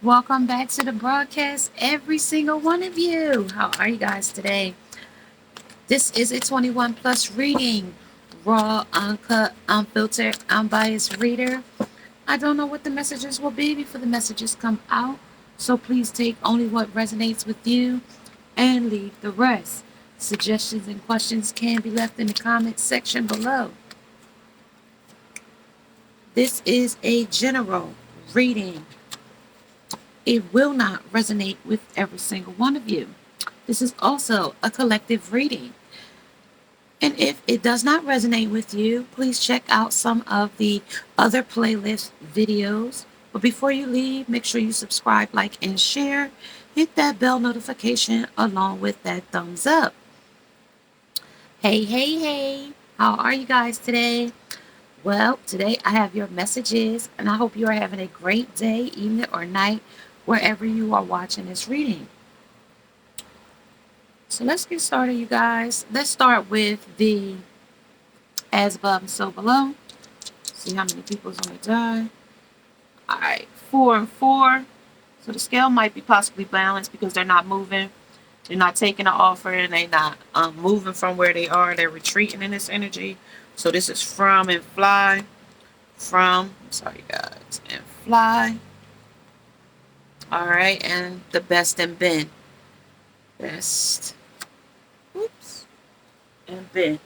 Welcome back to the broadcast, every single one of you. How are you guys today? This is a 21 plus reading. Raw, uncut, unfiltered, unbiased reader. I don't know what the messages will be before the messages come out, so please take only what resonates with you and leave the rest. Suggestions and questions can be left in the comments section below. This is a general reading. It will not resonate with every single one of you. This is also a collective reading. And if it does not resonate with you, please check out some of the other playlist videos. But before you leave, make sure you subscribe, like, and share. Hit that bell notification along with that thumbs up. Hey, hey, hey. How are you guys today? Well, today I have your messages, and I hope you are having a great day, evening, or night, wherever you are watching this reading. So let's get started, you guys. Let's start with the as above and so below. See how many people's on the die. All right, 4 and 4. So the scale might be possibly balanced because they're not moving. They're not taking the offer, and they're not moving from where they are. They're retreating in this energy. So this is from and fly. From, sorry guys, and fly. All right, and the best and bend. Best. Oops. And bend.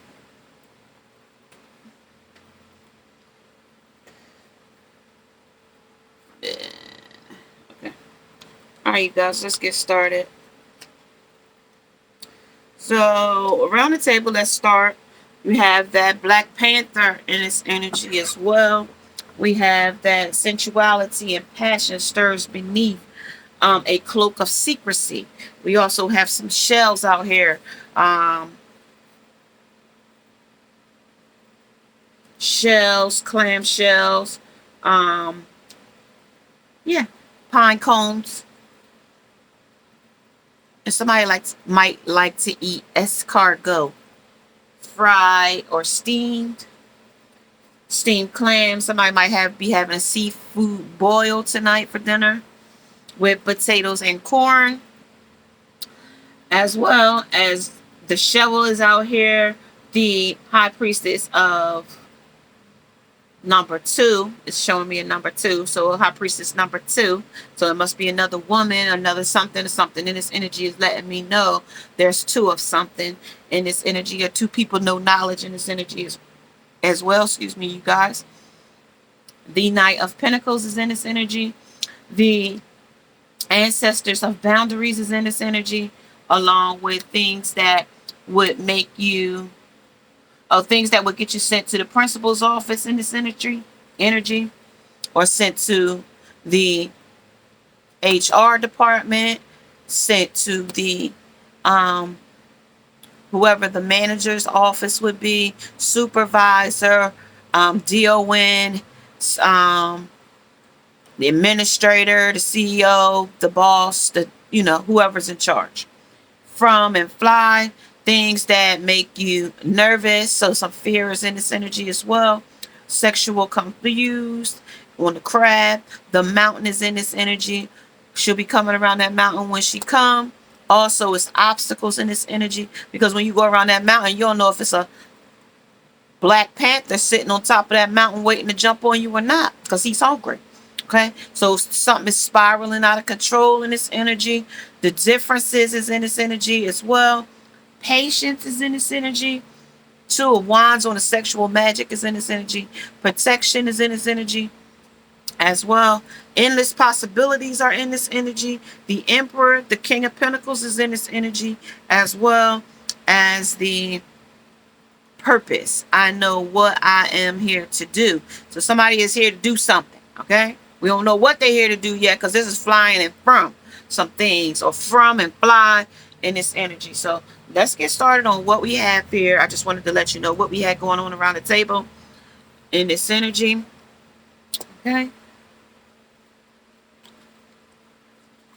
Okay. All right, you guys, let's get started. So around the table, let's start. We have that Black Panther in its energy as well. We have that sensuality and passion stirs beneath a cloak of secrecy. We also have some shells out here. Shells, clam shells. Um, yeah, pine cones. And somebody might like to eat escargot, fried or steamed. Steamed clams. Somebody might be having a seafood boil tonight for dinner with potatoes and corn, as well as the shovel is out here. The high priestess of number 2 is showing me a number 2, so high priestess number 2. So it must be another woman, another something or something. And this energy is letting me know there's 2 of something in this energy, or 2 people know knowledge in this energy as well. Excuse me, you guys. The Knight of Pentacles is in this energy. The Ancestors of Boundaries is in this energy, along with things that would make you, things that would get you sent to the principal's office in this energy, or sent to the HR department, sent to the whoever the manager's office would be, supervisor, DON, the administrator, the CEO, the boss, whoever's in charge. From and fly, things that make you nervous. So some fear is in this energy as well. Sexual confused on the crab. The mountain is in this energy. She'll be coming around that mountain when she come. Also, it's obstacles in this energy, because when you go around that mountain, you don't know if it's a Black Panther sitting on top of that mountain waiting to jump on you or not, because he's hungry. Okay, so something is spiraling out of control in this energy. The differences is in this energy as well. Patience is in this energy. 2 of Wands on the sexual magic is in this energy. Protection is in this energy as well. Endless possibilities are in this energy. The Emperor, the King of Pentacles is in this energy, as well as the purpose. I know what I am here to do. So somebody is here to do something, okay? We don't know what they're here to do yet, because this is flying and from some things, or from and fly in this energy. So let's get started on what we have here. I just wanted to let you know what we had going on around the table in this energy. Okay.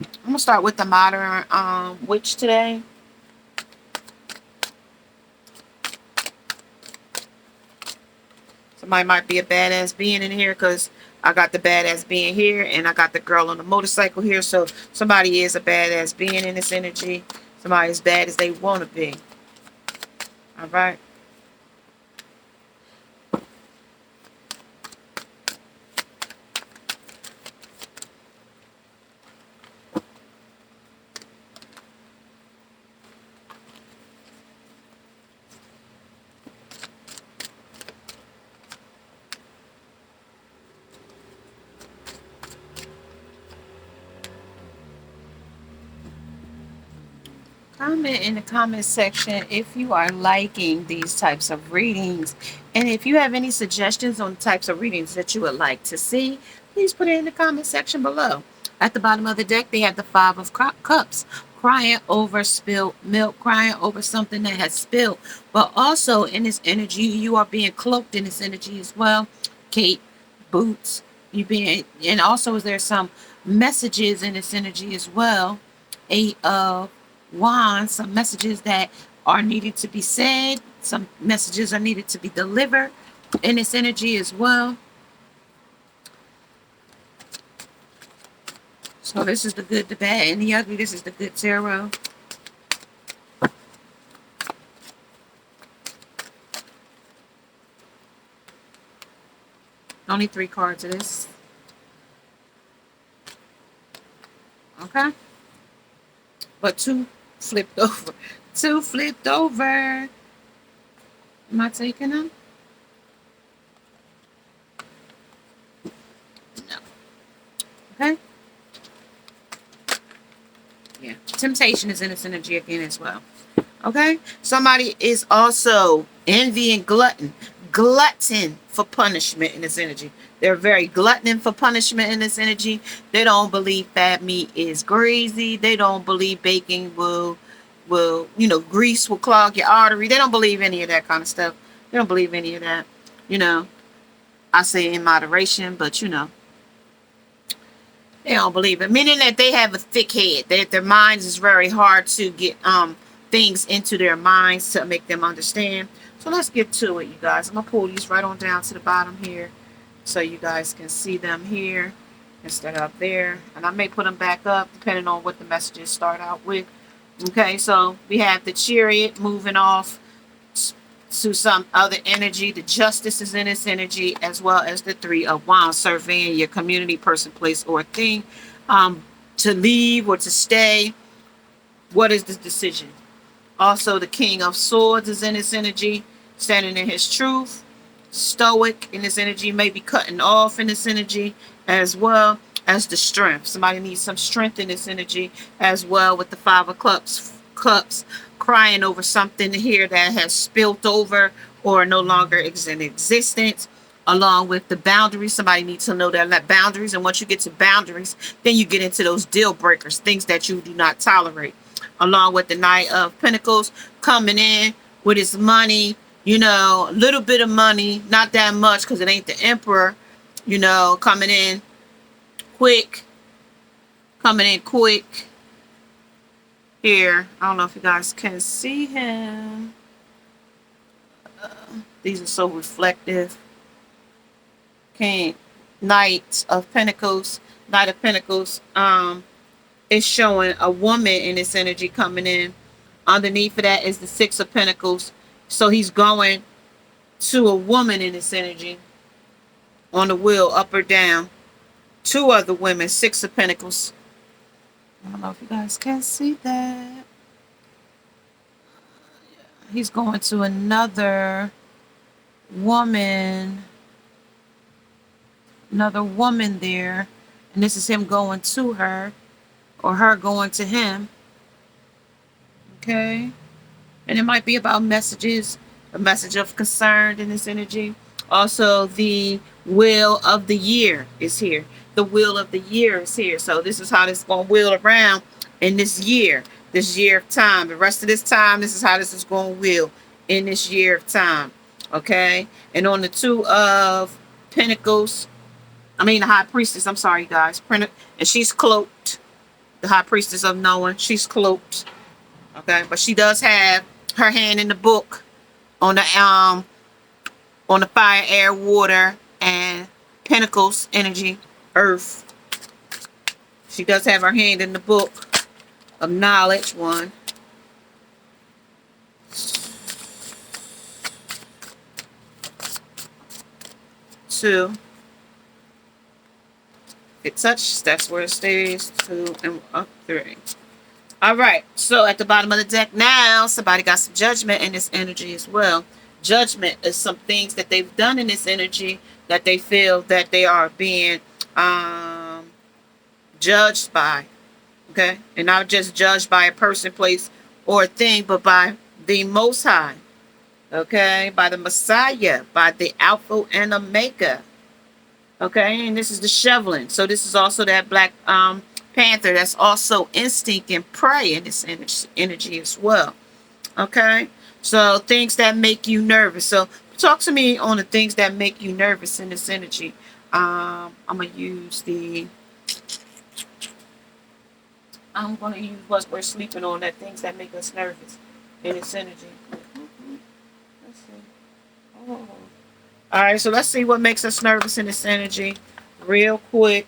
I'm going to start with the modern witch today. Somebody might be a badass being in here because I got the badass being here and I got the girl on the motorcycle here. So somebody is a badass being in this energy. Somebody as bad as they want to be. All right. Comment in the comment section if you are liking these types of readings. And if you have any suggestions on types of readings that you would like to see, please put it in the comment section below. At the bottom of the deck, they have the Five of Cups, crying over spilled milk, crying over something that has spilled. But also in this energy, you are being cloaked in this energy as well. Cape, boots, you being, and also there's some messages in this energy as well. Eight of Wands, some messages that are needed to be said, some messages are needed to be delivered in this energy as well. So this is the good, the bad, and the ugly. This is the good tarot. Only 3 cards of this. Okay. But 2 flipped over. 2 flipped over. Am I taking them? No. Okay. Yeah. Temptation is in this energy again as well. Okay. Somebody is also envy and glutton. Glutton for punishment in this energy. They're very glutton for punishment in this energy. They don't believe fat meat is greasy. They don't believe baking will grease will clog your artery. They don't believe any of that kind of stuff. They don't believe any of that. I say in moderation, but they don't believe it. Meaning that they have a thick head. That their minds is very hard to get things into their minds to make them understand. So let's get to it, you guys. I'm going to pull these right on down to the bottom here so you guys can see them here instead of up there. And I may put them back up depending on what the messages start out with. Okay, so we have the Chariot moving off to some other energy. The Justice is in this energy, as well as the Three of Wands, surveying your community, person, place, or thing. To leave or to stay. What is the decision? Also, the King of Swords is in this energy, standing in his truth. Stoic in this energy, maybe cutting off in this energy, as well as the Strength. Somebody needs some strength in this energy, as well with the Five of Cups, crying over something here that has spilt over or no longer is in existence. Along with the boundaries, somebody needs to know that boundaries, and once you get to boundaries, then you get into those deal breakers, things that you do not tolerate. Along with the Knight of Pentacles coming in with his money, a little bit of money, not that much because it ain't the Emperor, coming in quick. Here. I don't know if you guys can see him. These are so reflective. Knight of Pentacles is showing a woman in this energy coming in. Underneath of that is the Six of Pentacles. So he's going to a woman in this energy on the wheel, up or down. 2 other women, Six of Pentacles. I don't know if you guys can see that. He's going to another woman. Another woman there. And this is him going to her. Or her going to him. Okay. And it might be about messages. A message of concern in this energy. Also, the Wheel of the Year is here. The Wheel of the Year is here. So this is how this is going to wheel around in this year of time. The rest of this time, this is how this is going to wheel in this year of time. Okay? And on the Two of Pentacles, the High Priestess, I'm sorry, guys. And she's cloaked. The High Priestess of Knowing, she's cloaked. Okay? But she does have her hand in the book on the On the fire, air, water, and Pentacles energy, earth. She does have her hand in the book of knowledge. 1, 2. It touched, that's where it stays. 2 and 3. All right, so at the bottom of the deck now, somebody got some judgment in this energy as well. Judgment is some things that they've done in this energy that they feel that they are being judged by. Okay, and not just judged by a person, place, or a thing, but by the Most High. Okay, by the Messiah, by the Alpha and Omega. Okay, and this is the shoveling. So this is also that Black Panther. That's also instinct and prey in this energy as well. Okay, so things that make you nervous. So talk to me on the things that make you nervous in this energy. I'm gonna use what we're sleeping on. That things that make us nervous in this energy. Let's see. Oh. All right, so let's see what makes us nervous in this energy real quick.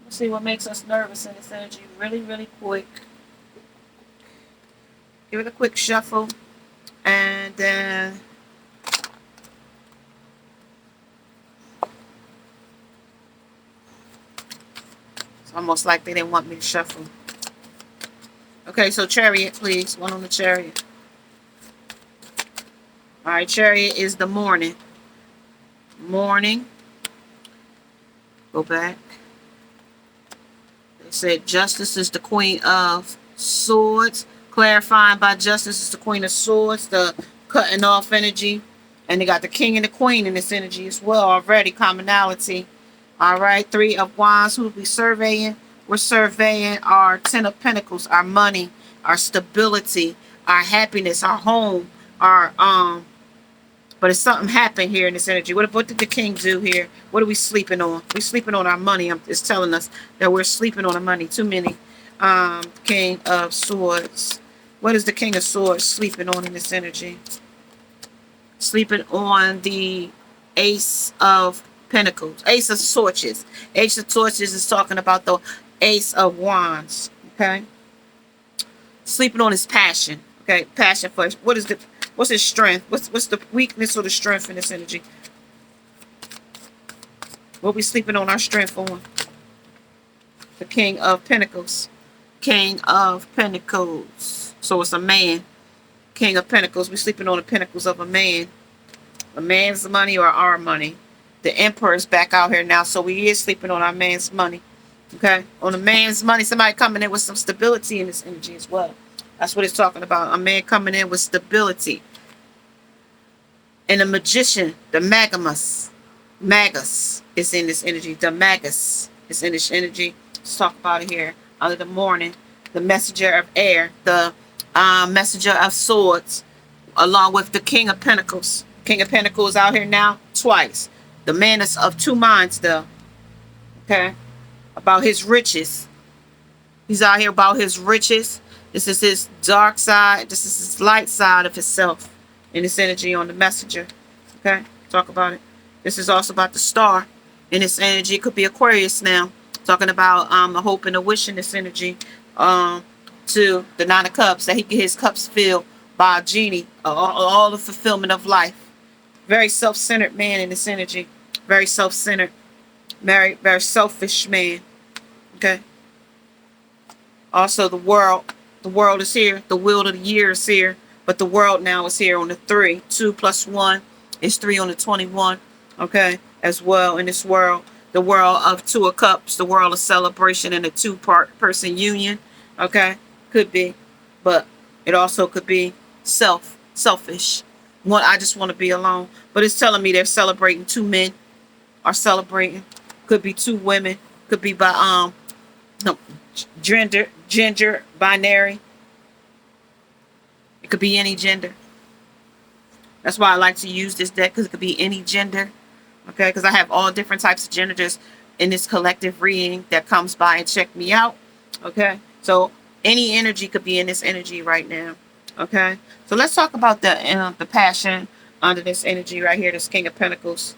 Let's see what makes us nervous in this energy really, really quick. Give it a quick shuffle. And then it's almost like they didn't want me to shuffle. Okay, so Chariot, please. 1 on the Chariot. All right, Chariot is the morning. Morning. Go back. They said Justice is the Queen of Swords. Clarifying by Justice is the Queen of Swords, the cutting off energy. And they got the King and the Queen in this energy as well already. Commonality. All right, 3 of Wands. Who will be surveying? We're surveying our 10 of Pentacles, our money, our stability, our happiness, our home, our but it's something happened here in this energy. What did the King do here? What are we sleeping on? We're sleeping on our money. It's telling us that we're sleeping on our money. Too many. King of Swords. What is the King of Swords sleeping on in this energy? Sleeping on the Ace of Pentacles. Ace of Torches. Ace of Torches is talking about the Ace of Wands. Okay. Sleeping on his passion. Okay. Passion for what's his strength? What's the weakness or the strength in this energy? What we sleeping on our strength on? The King of Pentacles. King of Pentacles. So it's a man. King of Pentacles. We sleeping on the pentacles of a man. A man's money or our money. The Emperor is back out here now, so we is sleeping on our man's money. Okay? On a man's money, somebody coming in with some stability in this energy as well. That's what it's talking about. A man coming in with stability. And the Magician, the Magus is in this energy. The Magus is in this energy. Let's talk about it here. Under the morning, the Messenger of Air, the Messenger of Swords, along with the King of Pentacles. King of Pentacles out here now twice. The man is of 2 minds, though. Okay? About his riches. He's out here about his riches. This is his dark side. This is his light side of himself. In this energy on the Messenger. Okay? Talk about it. This is also about the star. In this energy, it could be Aquarius now. Talking about the hope and the wish in this energy. To the 9 of Cups. That he get his cups filled by a genie. All the fulfillment of life. Very self-centered man in this energy. Very self-centered. Very selfish man. Okay. Also the world. The world is here. The wheel of the year is here. But the world now is here on the 3. 2 plus 1 is 3 on the 21. Okay. As well in this world. The world of 2 of Cups. The world of celebration and a 2-person union. Okay. Could be. But it also could be selfish. I just want to be alone. But it's telling me they're celebrating. 2 men are celebrating. Could be 2 women. Could be by gender binary. It could be any gender. That's why I like to use this deck, because it could be any gender. Okay, because I have all different types of genders in this collective reading that comes by and check me out. Okay, So any energy could be in this energy right now. Okay. So let's talk about the passion under this energy right here. This King of Pentacles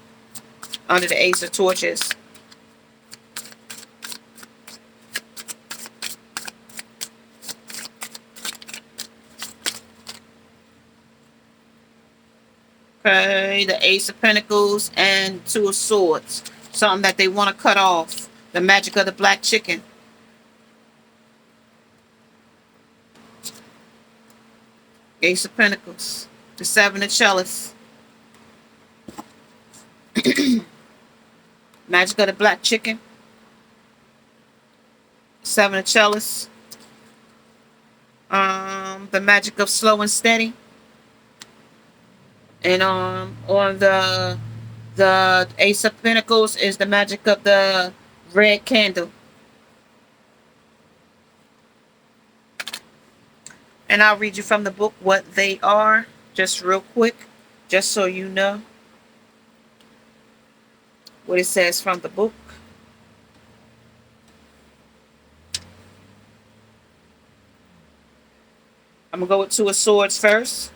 under the Ace of Torches. Okay, the Ace of Pentacles and Two of Swords. Something that they want to cut off. The magic of the black chicken. Ace of Pentacles. The Seven of Chalice. Magic of the black chicken. Seven of Chalice. The magic of slow and steady. And on the Ace of Pentacles is the magic of the red candle. And I'll read you from the book what they are, just real quick, just so you know what it says from the book. I'm going to go with Two of Swords first.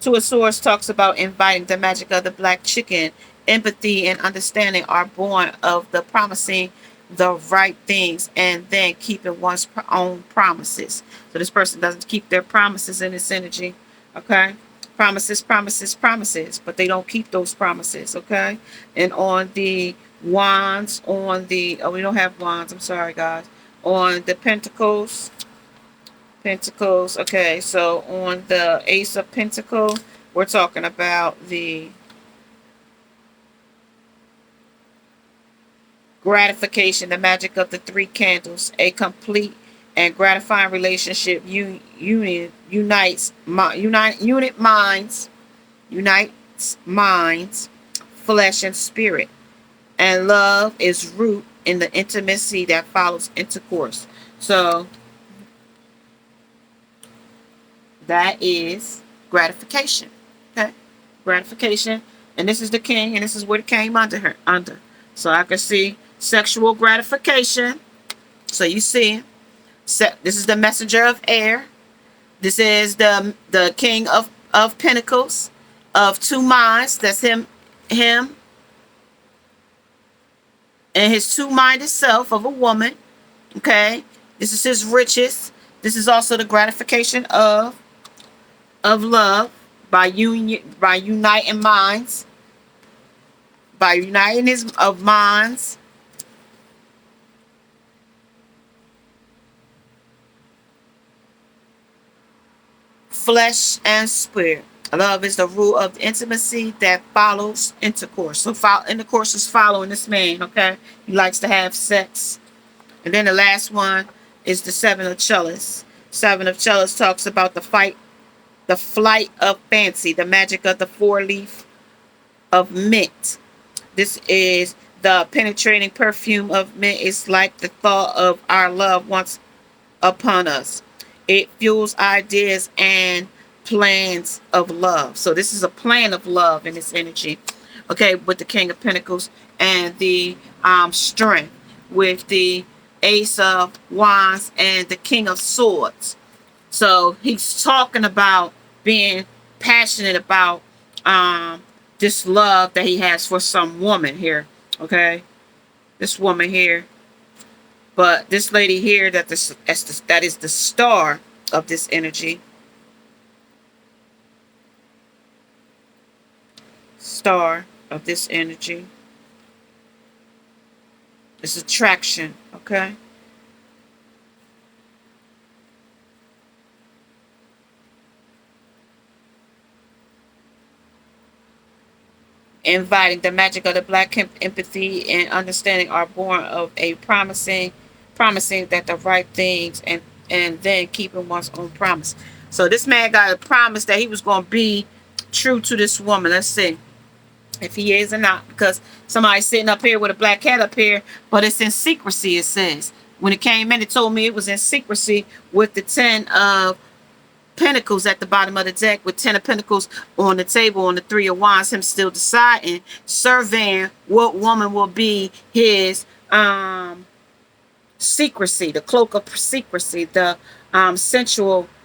Two of Swords talks about inviting the magic of the black chicken. Empathy and understanding are born of the promising the right things and then keeping one's own promises. So this person doesn't keep their promises in this energy. Okay. Promises, promises, promises. But they don't keep those promises. Okay. And on the wands, on the... Oh, we don't have wands. I'm sorry, guys. On the Pentacles... Pentacles. Okay, so on the Ace of Pentacles, we're talking about the gratification, the magic of the three candles. A complete and gratifying relationship unites minds, flesh, and spirit. And love is root in the intimacy that follows intercourse. So that is gratification. Okay. Gratification. And this is the king, and this is what it came under. So I can see sexual gratification. So you see, this is the messenger of air. This is the king of pentacles, of two minds. That's him, and his two-minded self of a woman. Okay. This is his riches. This is also the gratification of love by uniting minds, by uniting his of minds. Flesh and spirit. Love is the rule of intimacy that follows intercourse. So intercourse is following this man, okay? He likes to have sex. And then the last one is the Seven of Chalice. Seven of Chalice talks about the flight of fancy, the magic of the four-leaf of mint. This is the penetrating perfume of mint. Is like the thought of our love once upon us. It fuels ideas and plans of love. So this is a plan of love in this energy. Okay, with the King of Pentacles and the strength with the Ace of Wands and the King of Swords. So he's talking about being passionate about this love that he has for some woman here. Okay, this woman here. But this lady here, that is the star of this energy. Star of this energy. It's attraction, okay? Inviting the magic of the black empathy and understanding are born of a promising that the right things and then keeping one's own promise. So this man got a promise that he was going to be true to this woman. Let's see if he is or not, because somebody's sitting up here with a black cat up here, but it's in secrecy. It says when it came in, it told me it was in secrecy with the 10 of Pentacles at the bottom of the deck, with 10 of Pentacles on the table, on the 3 of Wands, him still deciding, surveying what woman will be his secrecy, the cloak of secrecy, the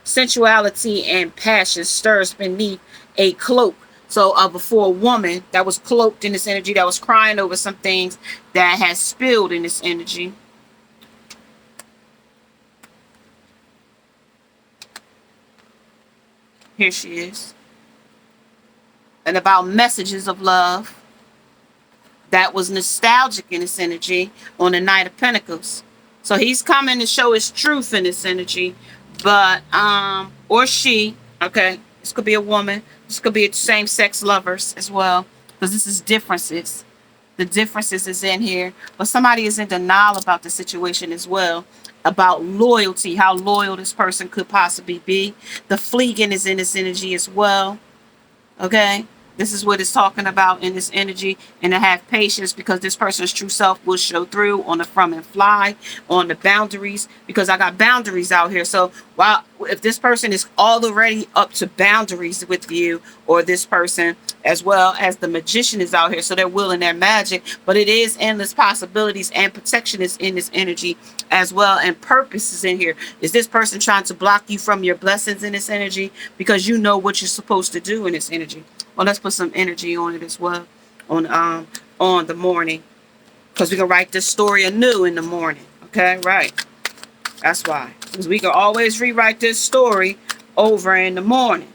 sensuality and passion stirs beneath a cloak. So before a woman that was cloaked in this energy, that was crying over some things that has spilled in this energy. Here she is. And about messages of love that was nostalgic in this energy on the Knight of Pentacles. So he's coming to show his truth in this energy, but or she, okay, this could be a woman, this could be same-sex lovers as well, because this is differences. The differences is in here, but somebody is in denial about the situation as well, about loyalty, how loyal this person could possibly be. The fleeting is in this energy as well. Okay, this is what it's talking about in this energy, and to have patience because this person's true self will show through on the from and fly, on the boundaries, because I got boundaries out here. So while if this person is already up to boundaries with you, or this person as well as the magician is out here, so they're willing their magic, but it is endless possibilities, and protection is in this energy as well, and purpose is in here. Is this person trying to block you from your blessings in this energy because you know what you're supposed to do in this energy? Well, let's put some energy on it as well on the morning, because we can write this story anew in the morning. Okay, right? That's why, because we can always rewrite this story over in the morning.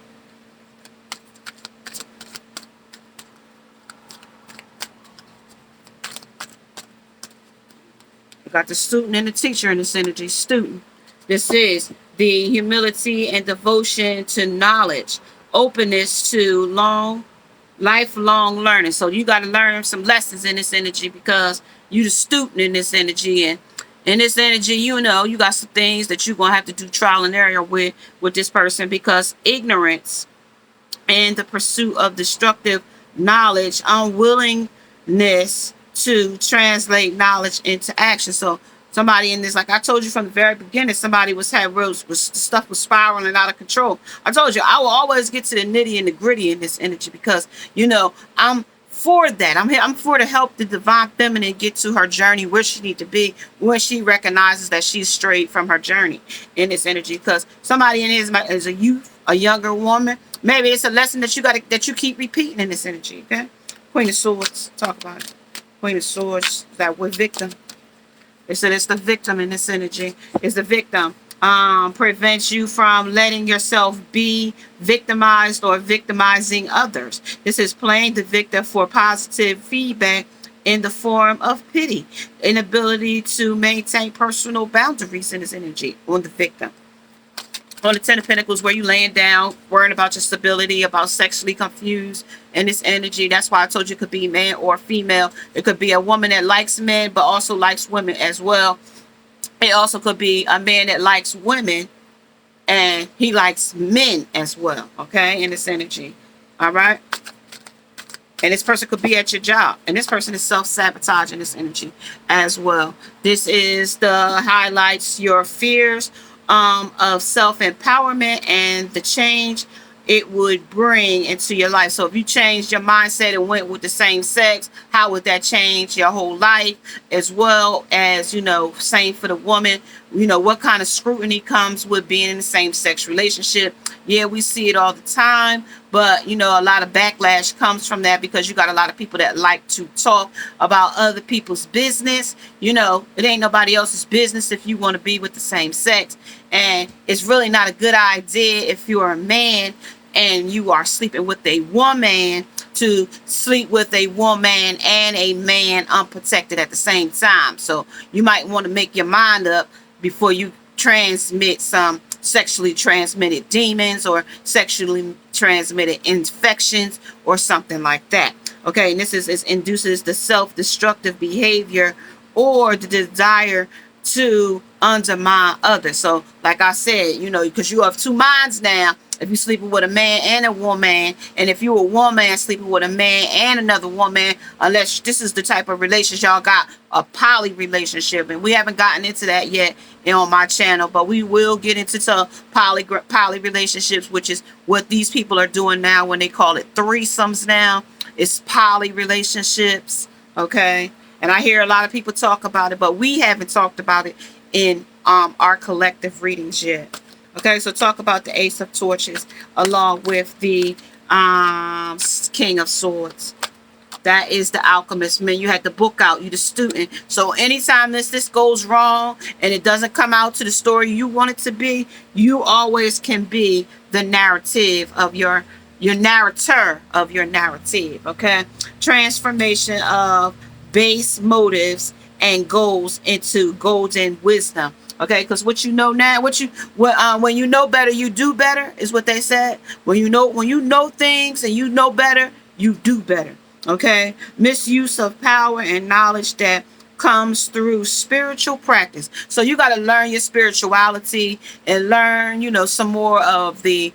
We got the student and the teacher in this energy. Student, this is the humility and devotion to knowledge, openness to lifelong learning. So you got to learn some lessons in this energy because you the student in this energy, and in this energy, you know, you got some things that you're gonna have to do trial and error with this person, because ignorance and the pursuit of destructive knowledge, unwillingness to translate knowledge into action. So somebody in this, like I told you from the very beginning, somebody was stuff was spiraling out of control. I told you I will always get to the nitty and the gritty in this energy, because you know I'm for that. I'm for to help the divine feminine get to her journey where she need to be when she recognizes that she's strayed from her journey in this energy. Because somebody in here is a youth, a younger woman. Maybe it's a lesson that you keep repeating in this energy. Okay, Queen of Swords, talk about it. Queen of Swords, that with victim. They said it's the victim in this energy. It's the victim. Prevents you from letting yourself be victimized or victimizing others. This is playing the victim for positive feedback in the form of pity. Inability to maintain personal boundaries in this energy on the victim. On the Ten of Pentacles, where you laying down, worrying about your stability, about sexually confused in this energy. That's why I told you it could be man or female. It could be a woman that likes men, but also likes women as well. It also could be a man that likes women and he likes men as well. Okay, in this energy. All right. And this person could be at your job. And this person is self-sabotaging this energy as well. This is the highlights your fears of self-empowerment and the change it would bring into your life. So if you changed your mindset and went with the same sex, how would that change your whole life? As well as, you know, same for the woman, you know, what kind of scrutiny comes with being in the same sex relationship? Yeah, we see it all the time, but you know, a lot of backlash comes from that, because you got a lot of people that like to talk about other people's business. You know, it ain't nobody else's business if you want to be with the same sex. And it's really not a good idea if you're a man and you are sleeping with a woman to sleep with a woman and a man unprotected at the same time. So you might want to make your mind up before you transmit some sexually transmitted demons or sexually transmitted infections or something like that. Okay, and this induces the self-destructive behavior or the desire to undermine others. So like I said, you know, because you have two minds now. If you're sleeping with a man and a woman, and if you're a woman sleeping with a man and another woman, unless this is the type of relationship y'all got, a poly relationship, and we haven't gotten into that yet on my channel, but we will get into poly relationships, which is what these people are doing now when they call it threesomes now. It's poly relationships, okay? And I hear a lot of people talk about it, but we haven't talked about it in our collective readings yet. Okay, so talk about the Ace of Torches along with the King of Swords. That is the alchemist. Man, you had the book out. You the student. So anytime this goes wrong and it doesn't come out to the story you want it to be, you always can be the narrative of your narrator of your narrative. Okay, transformation of base motives and goals into golden wisdom. Okay, because what you know now, when you know better, you do better, is what they said. When you know things and you know better, you do better. Okay, misuse of power and knowledge that comes through spiritual practice. So you got to learn your spirituality and learn, some more of the,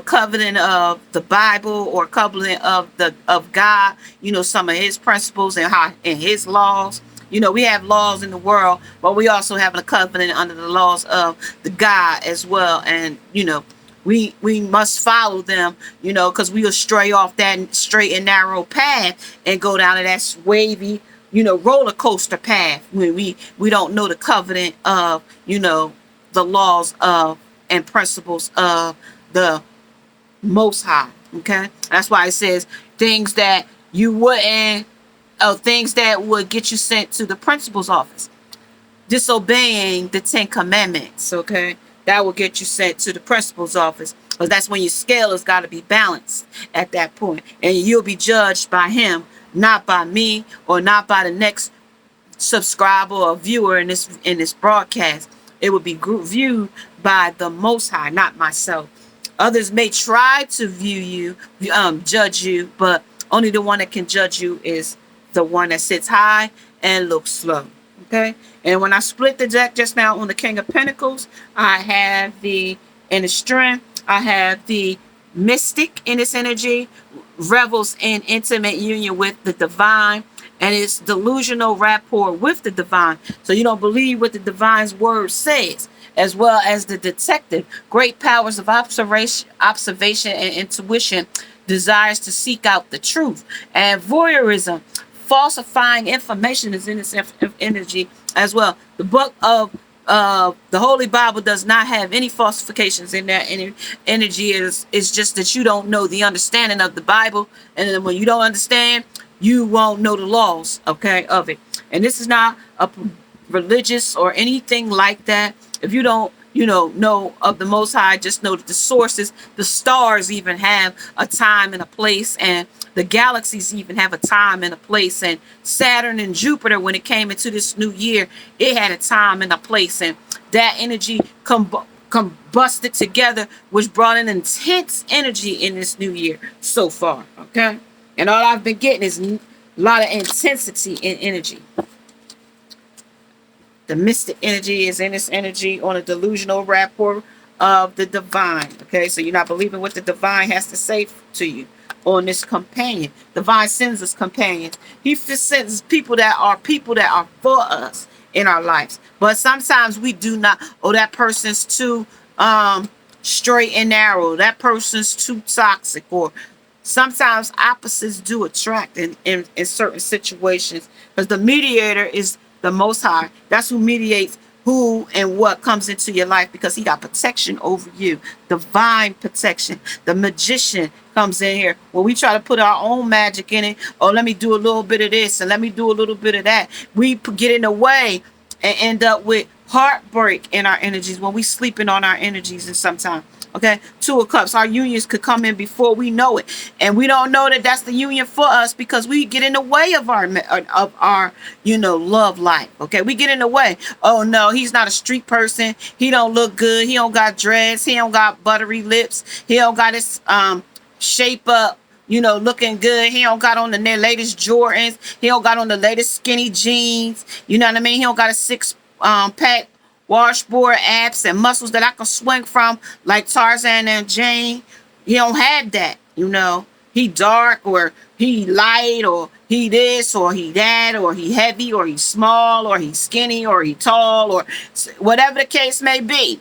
covenant of the Bible or covenant of God. Some of His principles and His laws. We have laws in the world, but we also have a covenant under the laws of the God as well. And, we must follow them, because we will stray off that straight and narrow path and go down to that wavy, roller coaster path when we don't know the covenant of, the laws of and principles of the Most High. Okay. That's why it says things that you wouldn't, things that would get you sent to the principal's office. Disobeying the 10 Commandments, okay? That will get you sent to the principal's office. Because that's when your scale has got to be balanced at that point. And you'll be judged by him, not by me or not by the next subscriber or viewer in this broadcast. It will be viewed by the Most High, not myself. Others may try to view you, judge you, but only the one that can judge you is the one that sits high and looks low. Okay, and when I split the deck just now on the King of Pentacles, I have in the Strength, I have the Mystic in its energy, revels in intimate union with the divine, and it's delusional rapport with the divine. So you don't believe what the divine's word says, as well as the Detective, great powers of observation and intuition, desires to seek out the truth, and voyeurism. Falsifying information is in its energy as well. The book of the Holy Bible does not have any falsifications in that energy. It's just that you don't know the understanding of the Bible, and then when you don't understand, you won't know the laws, okay, of it. And this is not a religious or anything like that. If you don't know of the Most High, just know that the sources, the stars even have a time and a place, and the galaxies even have a time and a place. And Saturn and Jupiter, when it came into this new year, it had a time and a place, and that energy combusted together, which brought an intense energy in this new year so far. Okay, and all I've been getting is a lot of intensity in energy. The mystic energy is in this energy on a delusional rapport of the divine. Okay, so you're not believing what the divine has to say to you on this companion. Divine sends us companions. He sends people that are for us in our lives. But sometimes we do not. Oh, that person's too straight and narrow. That person's too toxic. Or sometimes opposites do attract in certain situations, because the mediator is the Most High. That's who mediates who and what comes into your life, because he got protection over you. Divine protection. The magician comes in here. When we try to put our own magic in it, oh, let me do a little bit of this and let me do a little bit of that, we get in the way and end up with heartbreak in our energies when we sleeping on our energies. And sometimes, okay, 2 of Cups, our unions could come in before we know it, and we don't know that that's the union for us, because we get in the way of our love life. Okay, we get in the way. Oh no, he's not a street person. He don't look good. He don't got dreads. He don't got buttery lips. He don't got his shape up, looking good. He don't got on the latest Jordans. He don't got on the latest skinny jeans. You know what I mean? He don't got a pack washboard abs and muscles that I can swing from like Tarzan and Jane. He don't have that. He dark, or he light, or he this, or he that, or he heavy, or he's small, or he's skinny, or he tall, or whatever the case may be.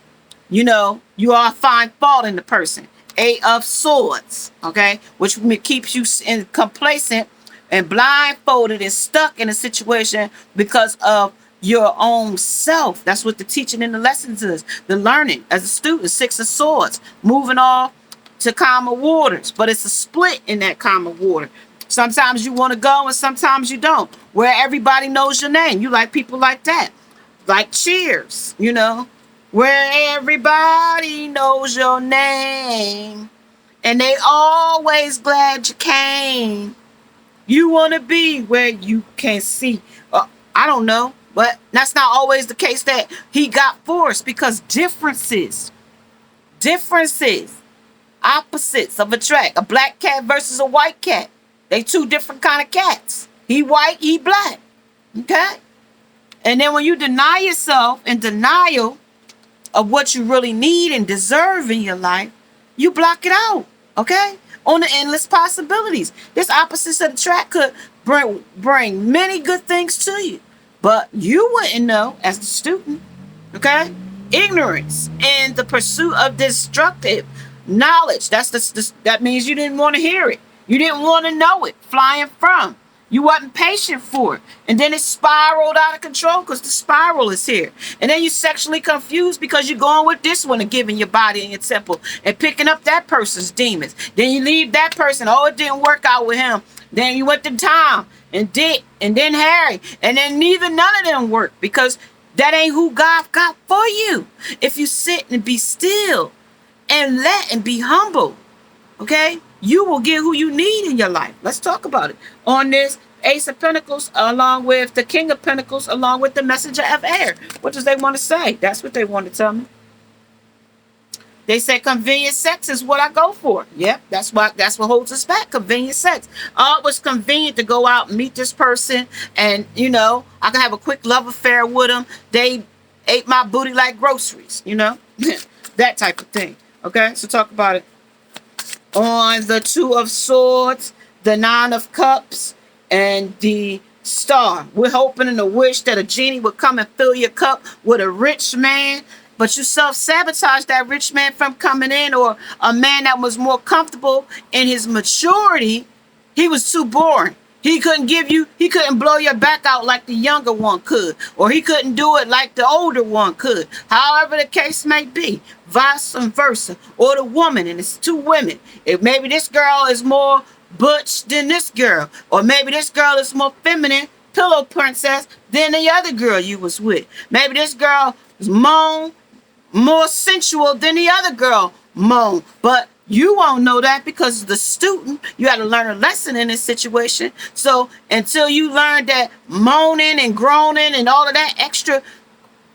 You all find fault in the person. 8 of Swords, okay, which keeps you complacent and blindfolded and stuck in a situation because of your own self. That's what the teaching and the lessons is. The learning as a student, 6 of Swords, moving off to calmer waters. But it's a split in that calmer water. Sometimes you want to go and sometimes you don't. Where everybody knows your name. You like people like that. Like Cheers, you know. Where everybody knows your name. And they always glad you came. You want to be where you can see. I don't know. But that's not always the case that he got forced, because differences, opposites of attract. A black cat versus a white cat. They two different kind of cats. He white, he black. Okay? And then when you deny yourself in denial of what you really need and deserve in your life, you block it out. Okay? On the endless possibilities. This opposites of attract could bring many good things to you. But you wouldn't know as the student, okay? Ignorance in the pursuit of destructive knowledge. That means you didn't want to hear it. You didn't want to know it. Flying from. You wasn't patient for it. And then it spiraled out of control because the spiral is here. And then you sexually confused because you're going with this one and giving your body and your temple and picking up that person's demons. Then you leave that person. Oh, it didn't work out with him. Then you went to Tom and Dick and then Harry. And then none of them work because that ain't who God got for you. If you sit and be still and let and be humble, okay, you will get who you need in your life. Let's talk about it. On this Ace of Pentacles, along with the King of Pentacles, along with the Messenger of Air. What does they want to say? That's what they want to tell me. They said convenient sex is what I go for. Yep, that's what holds us back. Convenient sex. Oh, it was convenient to go out and meet this person, and you know, I can have a quick love affair with them. They ate my booty like groceries, you know, that type of thing. Okay, so talk about it. On the 2 of Swords, the 9 of Cups, and the Star. We're hoping and a wish that a genie would come and fill your cup with a rich man. But you self-sabotage that rich man from coming in, or a man that was more comfortable in his maturity. He was too boring. He couldn't blow your back out like the younger one could, or he couldn't do it like the older one could. However the case may be, vice versa. Or the woman, and it's 2 women. If maybe this girl is more butch than this girl, or maybe this girl is more feminine, pillow princess, than the other girl you was with. Maybe this girl is more sensual than the other girl moan. But you won't know that because the student, you had to learn a lesson in this situation. So until you learn that moaning and groaning and all of that extra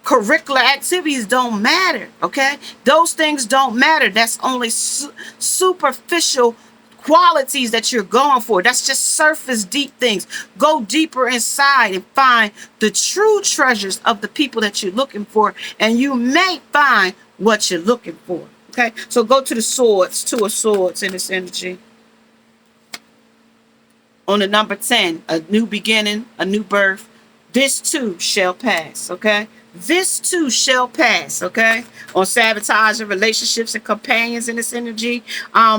curricular activities don't matter, okay? Those things don't matter. That's only superficial qualities that you're going for. That's just surface deep things. Go deeper inside and find the true treasures of the people that you're looking for, and you may find what you're looking for. Okay, so go to the Swords, 2 of Swords in this energy. On the number 10, a new beginning, a new birth. This too shall pass, okay? This too shall pass, okay? On sabotaging relationships and companions in this energy.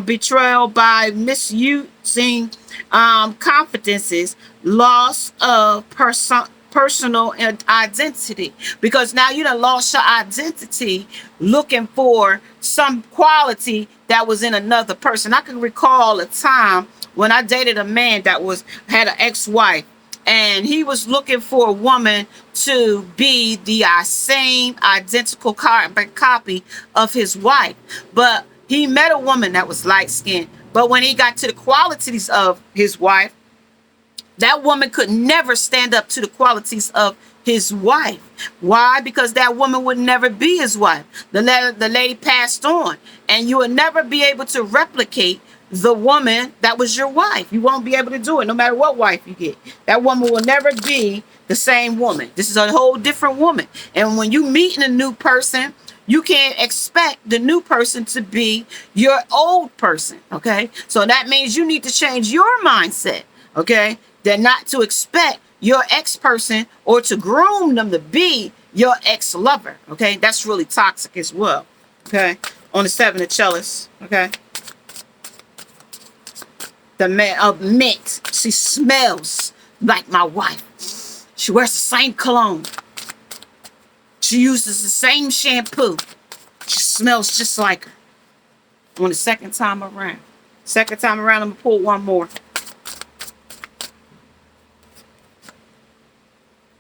Betrayal by misusing confidences. Loss of personal identity. Because now you done lost your identity looking for some quality that was in another person. I can recall a time when I dated a man that had an ex-wife. And he was looking for a woman to be the same identical copy of his wife. But he met a woman that was light-skinned. But when he got to the qualities of his wife, that woman could never stand up to the qualities of his wife. Why? Because that woman would never be his wife. The lady passed on. And you would never be able to replicate the woman that was your wife. You won't be able to do it no matter what wife you get. That woman will never be the same woman. This is a whole different woman. And when you meet a new person, you can't expect the new person to be your old person. Okay? So that means you need to change your mindset. Okay? That not to expect your ex-person or to groom them to be your ex-lover. Okay? That's really toxic as well. Okay? On the 7 of Chalice. Okay? the man of mint. She smells like my wife. She wears the same cologne. She uses the same shampoo. She smells just like her. On the second time around. Second time around, I'm going to pull one more.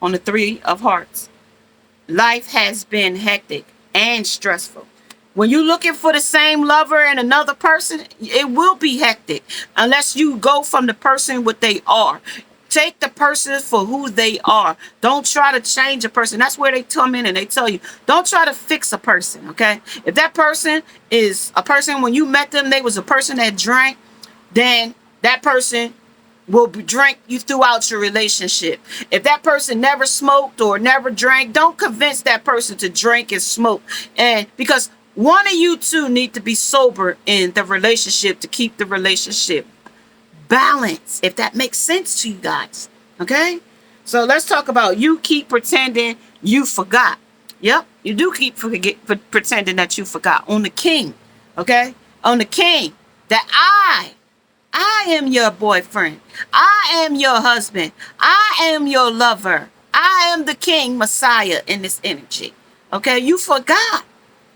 On the Three of Hearts. Life has been hectic and stressful. When you're looking for the same lover in another person, it will be hectic unless you go from the person what they are. Take the person for who they are. Don't try to change a person. That's where they come in and they tell you, don't try to fix a person, okay? If that person is a person, when you met them, they was a person that drank, then that person will drink you throughout your relationship. If that person never smoked or never drank, don't convince that person to drink and smoke. And because one of you two need to be sober in the relationship to keep the relationship balanced, if that makes sense to you guys. Okay? So let's talk about you keep pretending you forgot. Yep, you do keep pretending that you forgot. On the King, okay? On the King, that I am your boyfriend. I am your husband. I am your lover. I am the King Messiah in this energy. Okay? You forgot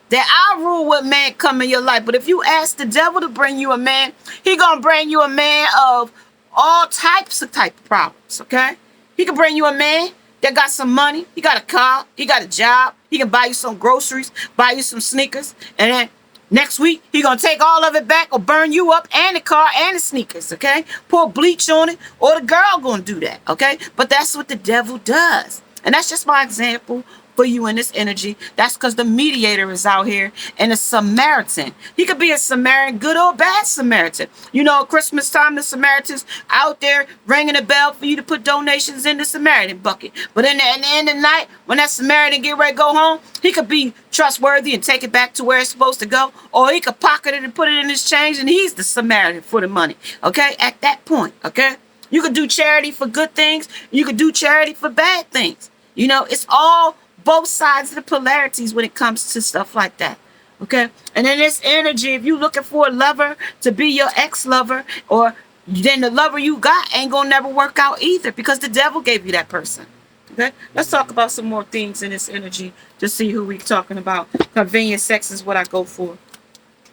that I rule what man come in your life. But if you ask the devil to bring you a man, he gonna bring you a man of all types of problems, okay? He can bring you a man that got some money. He got a car. He got a job. He can buy you some groceries, buy you some sneakers. And then next week, he gonna take all of it back or burn you up and the car and the sneakers, okay? Pour bleach on it, or the girl gonna do that, okay? But that's what the devil does. And that's just my example for you in this energy. That's because the mediator is out here and a Samaritan. He could be a Samaritan, good or bad Samaritan. You know, at Christmas time, the Samaritans out there ringing a bell for you to put donations in the Samaritan bucket. But at the end of the night, when that Samaritan get ready to go home, he could be trustworthy and take it back to where it's supposed to go. Or he could pocket it and put it in his change, and he's the Samaritan for the money. Okay? At that point, okay? You could do charity for good things. You could do charity for bad things. You know, it's all both sides of the polarities when it comes to stuff like that. Okay? And in this energy, if you're looking for a lover to be your ex-lover, or then the lover you got ain't gonna never work out either, because the devil gave you that person. Okay? Let's talk about some more things in this energy to see who we're talking about. Convenient sex is what I go for.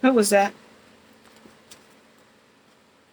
Who was that?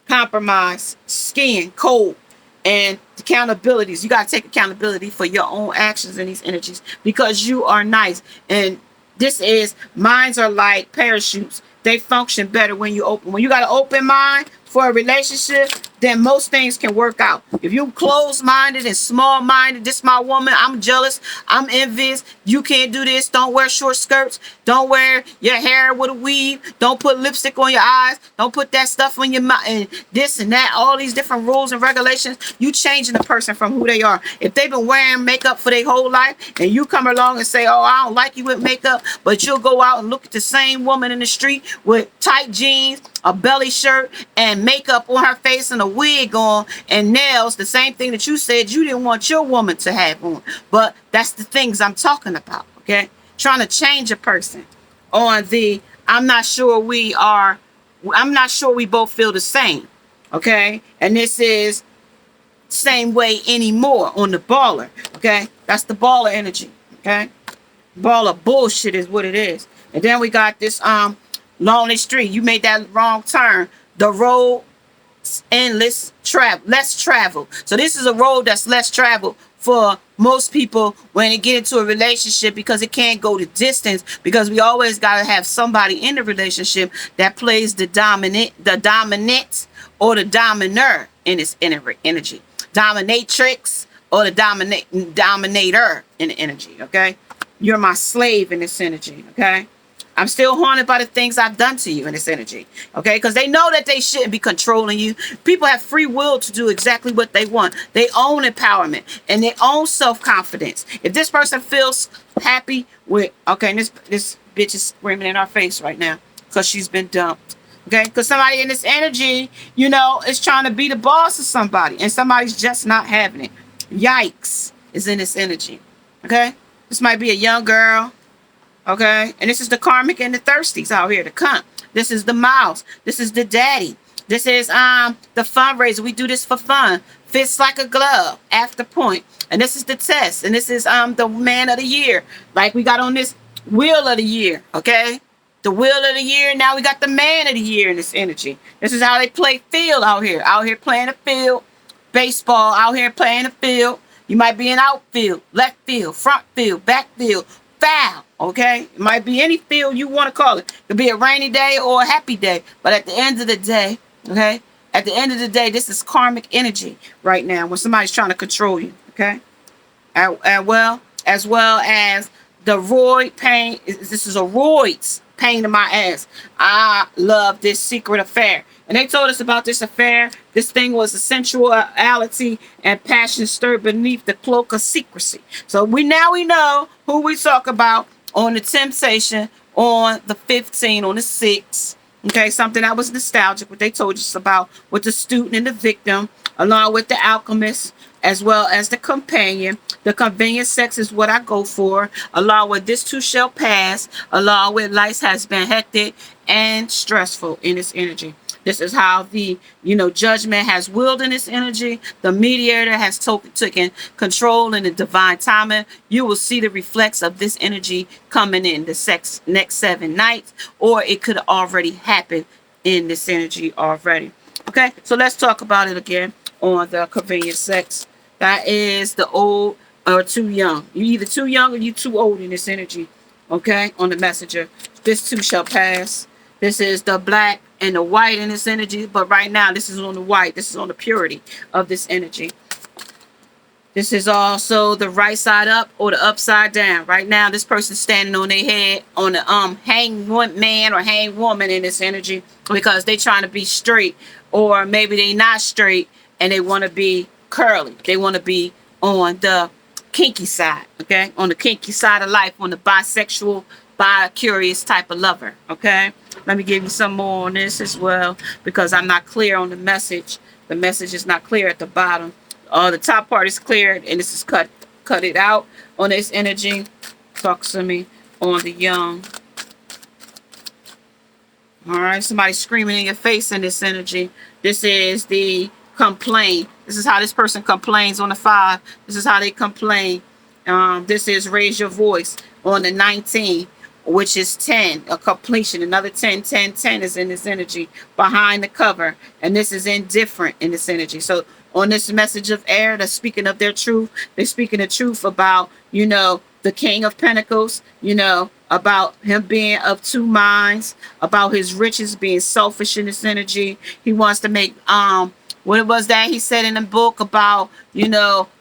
Compromise, skin, cold, and accountabilities. You got to take accountability for your own actions in these energies because you are nice. And this is, minds are like parachutes. They function better when you open. When you got an open mind for a relationship, then most things can work out. If you closed-minded and small-minded, this my woman, I'm jealous, I'm envious, you can't do this, don't wear short skirts, don't wear your hair with a weave, don't put lipstick on your eyes, don't put that stuff on your mouth, and this and that, all these different rules and regulations, you changing the person from who they are. If they've been wearing makeup for their whole life, and you come along and say, oh, I don't like you with makeup, but you'll go out and look at the same woman in the street with tight jeans, a belly shirt, and makeup on her face and a wig on and nails, the same thing that you said you didn't want your woman to have on. But that's the things I'm talking about, okay? Trying to change a person on the, I'm not sure we both feel the same, okay? And this is same way anymore on the baller, okay? That's the baller energy, okay? Baller bullshit is what it is. And then we got this lonely street. You made that wrong turn. The road endless travel, less travel. So this is a road that's less traveled for most people when they get into a relationship, because it can't go the distance, because we always got to have somebody in the relationship that plays the dominant or the dominer in this energy. Dominatrix or the dominator in the energy, okay? You're my slave in this energy, okay? I'm still haunted by the things I've done to you in this energy, okay? Because they know that they shouldn't be controlling you. People have free will to do exactly what they want. They own empowerment and they own self-confidence. If this person feels happy with, okay, and this bitch is screaming in our face right now because she's been dumped, okay? Because somebody in this energy, you know, is trying to be the boss of somebody, and somebody's just not having it. Yikes is in this energy, okay? This might be a young girl. Okay, and this is the karmic and the thirsties out here, the cunt. This is the mouse. This is the daddy. This is the fundraiser. We do this for fun. Fits like a glove. After point. And this is the test. And this is the man of the year. Like we got on this wheel of the year. Okay? The wheel of the year. Now we got the man of the year in this energy. This is how they play field out here. Out here playing the field. Baseball out here playing the field. You might be in outfield, left field, front field, back field, foul. Okay? It might be any field you want to call it. It could be a rainy day or a happy day. But at the end of the day, okay? At the end of the day, this is karmic energy right now when somebody's trying to control you, okay? As well as the roid pain. This is a roid's pain in my ass. I love this secret affair. And they told us about this affair. This thing was a sensuality and passion stirred beneath the cloak of secrecy. So we know who we talk about on the temptation on the 15th, on the 6th. Okay, something that was nostalgic, what they told us about with the student and the victim, along with the alchemist, as well as the companion. The convenient sex is what I go for, along with this too shall pass, along with life has been hectic and stressful in its energy. This is how the, judgment has willed in this energy. The mediator has taken control in the divine timing. You will see the reflex of this energy coming in the next 7 nights, or it could already happen in this energy already. Okay, so let's talk about it again on the convenient sex. That is the old or too young. You either too young or you too old in this energy. Okay, on the messenger. This too shall pass. This is the black and the white in this energy, but right now this is on the white. This is on the purity of this energy. This is also the right side up or the upside down. Right now this person's standing on their head on the hang man or hang woman in this energy because they trying to be straight, or maybe they not straight and they want to be curly. They want to be on the kinky side, okay? On the kinky side of life, on the bisexual, bi-curious type of lover, okay? Let me give you some more on this as well, because I'm not clear on the message. The message is not clear at the bottom. The top part is clear, and this is cut it out on this energy. Talk to me on the young. All right, somebody screaming in your face in this energy. This is the complain. This is how this person complains on the 5. This is how they complain. This is raise your voice on the 19th, which is 10, a completion. Another 10, 10, 10 is in this energy behind the cover. And this is indifferent in this energy. So on this message of air, they're speaking of their truth. They're speaking the truth about, the King of Pentacles, about him being of 2 minds, about his riches being selfish in this energy. He wants to make, what it was that he said in the book about,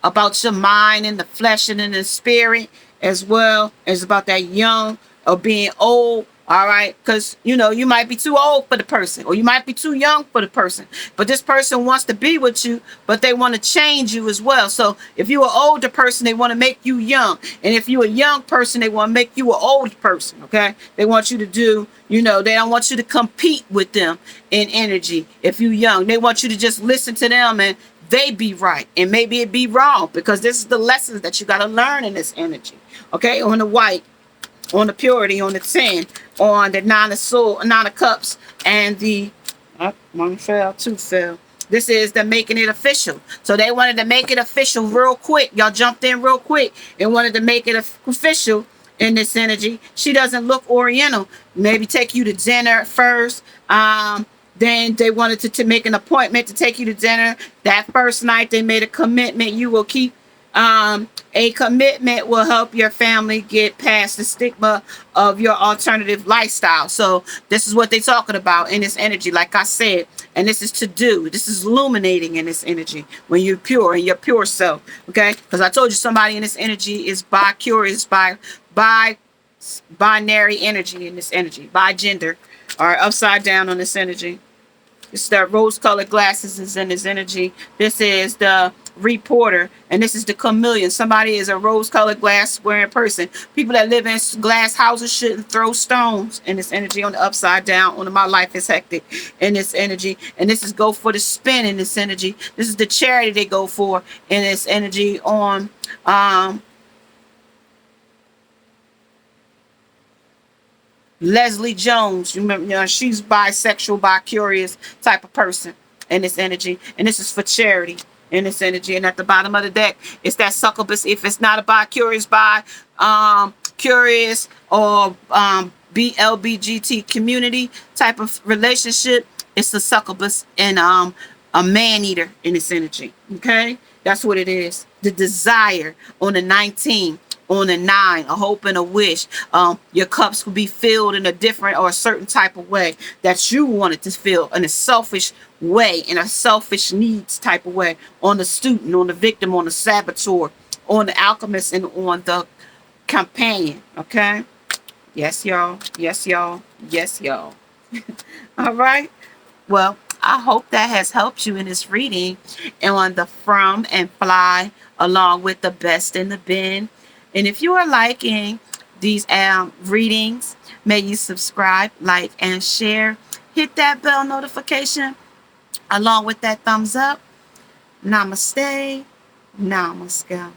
about your mind and the flesh and in the spirit, as well as about that young or being old. All right, because you might be too old for the person, or you might be too young for the person, but this person wants to be with you, but they want to change you as well. So if you're an older person, they want to make you young, and if you're a young person, they want to make you an old person. Okay, they want you to do, they don't want you to compete with them in energy. If you're young, they want you to just listen to them and they be right, and maybe it be wrong, because this is the lessons that you got to learn in this energy. Okay, on the white, on the purity, on the 10, on the 9 of cups, and the 1 fell, 2 fell. This is the making it official. So they wanted to make it official real quick. Y'all jumped in real quick and wanted to make it official in this energy. She doesn't look oriental. Maybe take you to dinner first. Then they wanted to make an appointment to take you to dinner. That first night they made a commitment. You will keep a commitment will help your family get past the stigma of your alternative lifestyle. So this is what they're talking about in this energy, like I said. And this is to do. This is illuminating in this energy when you're pure, in your pure self. Okay? Because I told you somebody in this energy is bi-curious, binary energy in this energy, by gender, or upside down on this energy. It's the rose-colored glasses is in this energy. This is the reporter, and this is the chameleon. Somebody is a rose-colored glass-wearing person. People that live in glass houses shouldn't throw stones in this energy on the upside down. On my life is hectic in this energy. And this is go for the spin in this energy. This is the charity they go for in this energy on Leslie Jones, you remember, she's bisexual, bi-curious type of person in this energy. And this is for charity in this energy. And at the bottom of the deck, it's that succubus. If it's not a bi-curious, curious, or BLBGT community type of relationship, it's the succubus and a man-eater in this energy. Okay? That's what it is. The desire on the 19th. On a 9, a hope and a wish. Your cups will be filled in a different or a certain type of way that you wanted to feel, in a selfish way, in a selfish needs type of way. On the student, on the victim, on the saboteur, on the alchemist, and on the companion. Okay? Yes, y'all. Yes, y'all. Yes, y'all. All right. Well, I hope that has helped you in this reading and on the from and fly, along with the best in the bin. And if you are liking these readings, may you subscribe, like, and share. Hit that bell notification along with that thumbs up. Namaste. Namaskar.